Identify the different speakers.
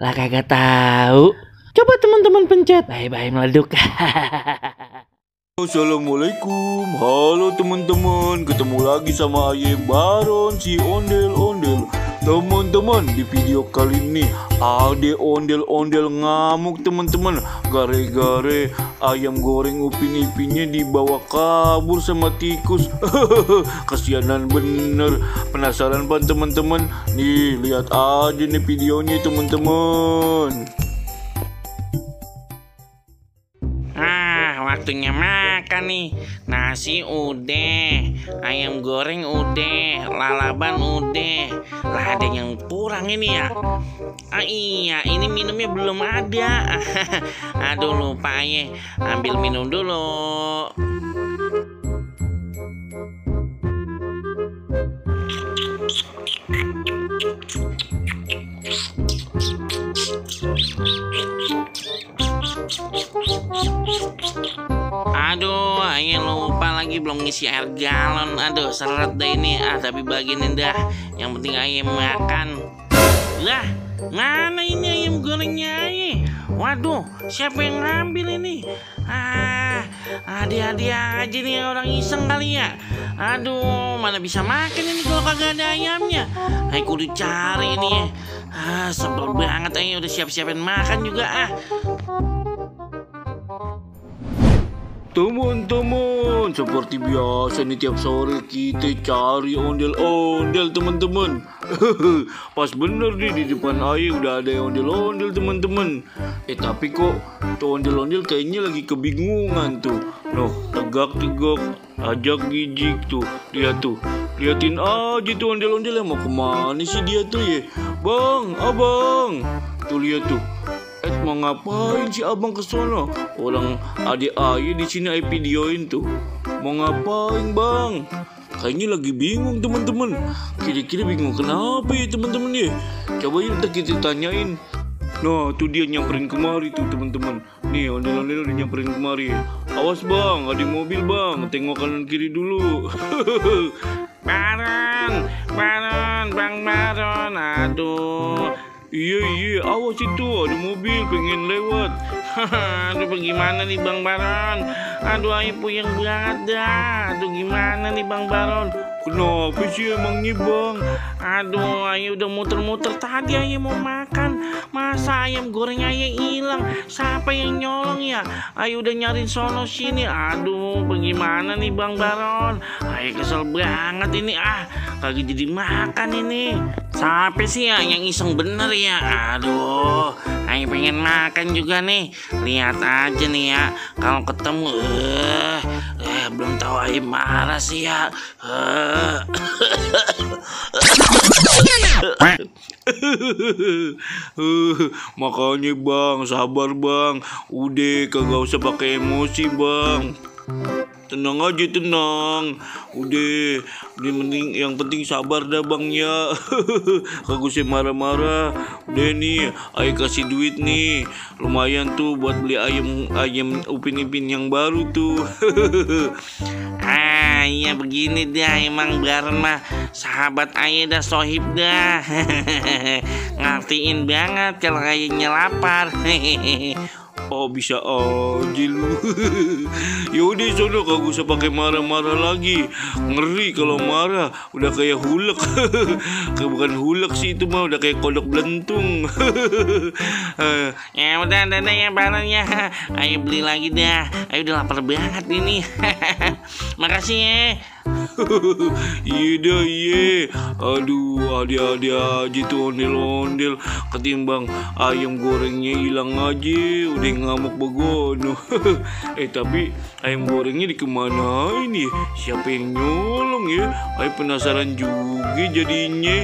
Speaker 1: Lah kagak tahu. Coba teman-teman pencet. Bye-bye meleduk.
Speaker 2: Assalamualaikum, halo teman-teman. Ketemu lagi sama Ayem Baron si ondel-ondel. Teman-teman, di video kali ini ada ondel-ondel ngamuk teman-teman. Gara-gara ayam goreng upin-ipinnya dibawa kabur sama tikus. Kasianan bener. Penasaran pan teman-teman? Nih, lihat aja nih videonya teman-teman.
Speaker 3: Waktunya makan nih. Nasi udah, ayam goreng udah, lalaban udah. Lah ada yang kurang ini ya. Iya, ini minumnya belum ada. Aduh lupa ya. Ambil minum dulu. Aduh, ayo lupa lagi belum ngisi air galon. Aduh, seret deh ini. Tapi bagian dah. Yang penting ayam makan. Lah, mana ini ayam gorengnya ayam? Waduh, siapa yang ngambil ini? Hadiah aja nih orang iseng kali ya. Aduh, mana bisa makan ini kalau kagak ada ayamnya. Ayo kudu cari ini ya. Sebel banget ayo udah siap-siapin makan juga
Speaker 2: Teman-teman, seperti biasa nih tiap sore kita cari ondel-ondel teman-teman. Pas bener nih di depan ayah udah ada ondel-ondel teman-teman. Tapi kok tuh ondel-ondel kayaknya lagi kebingungan tuh. Noh, tegak-tegak, ajak gijik tuh. Lihat tuh, liatin aja tuh ondel-ondel mau kemana sih dia tuh ya. Bang, abang, tuh lihat tuh. Mau ngapain sih abang ke sono? Orang adik ayah di sini ayah videoin tuh. Mau ngapain bang? Kayaknya lagi bingung teman-teman. Kira-kira bingung kenapa ya teman-teman ya? Coba yuk kita tanyain. Nah tuh dia nyamperin kemari tuh teman-teman. Nih ondel-ondel udah nyamperin kemari. Awas bang, ada mobil bang. Tengok kanan kiri dulu.
Speaker 3: Baron, Bang Baron. Aduh.
Speaker 2: Iya, awas itu ada mobil pengen lewat.
Speaker 3: Aduh bagaimana nih Bang Baron? Aduh ayo puyeng banget dah. Aduh gimana nih Bang Baron?
Speaker 2: Kenapa sih emangnya bang?
Speaker 3: Aduh ayo udah muter-muter tadi ayo mau makan. Masa ayam goreng ayo hilang? Siapa yang nyolong ya? Ayo udah nyariin sono sini. Aduh bagaimana nih Bang Baron? Ayo kesel banget ini kagak jadi makan ini. Siapa sih ya yang iseng bener ya? Aduh, ayo pengen makan juga nih. Lihat aja nih ya, kalau ketemu belum tahu ayo marah sih ya.
Speaker 2: Makanya bang, sabar bang. Udah kagak usah pakai emosi bang. Tenang aja, tenang. Udah mending yang penting sabar dah bang ya. Kagak usah marah-marah. Udah nih, ayo kasih duit nih. Lumayan tuh buat beli ayam upin-ipin yang baru tuh.
Speaker 3: Iya begini dah emang Baron mah sahabat ayah dah, sohib dah. Ngertiin banget kalau ayahnya lapar.
Speaker 2: Oh bisa aja lu. Yaudah sono kagak usah pakai marah-marah lagi. Ngeri kalau marah. Udah kayak hulek. Bukan hulek sih itu mah, udah kayak kodok belentung.
Speaker 3: Ya udah ya Baron ya. Ayo beli lagi dah. Ayo udah lapar banget ini. Makasih ya.
Speaker 2: Iya dah iya. Aduh ada aja tuh ondel-ondel. Ketimbang ayam gorengnya hilang aja udah ngamuk begono. Tapi ayam gorengnya dikemanain ya? Siapa yang nyolong ya? Ayo penasaran juga jadinya.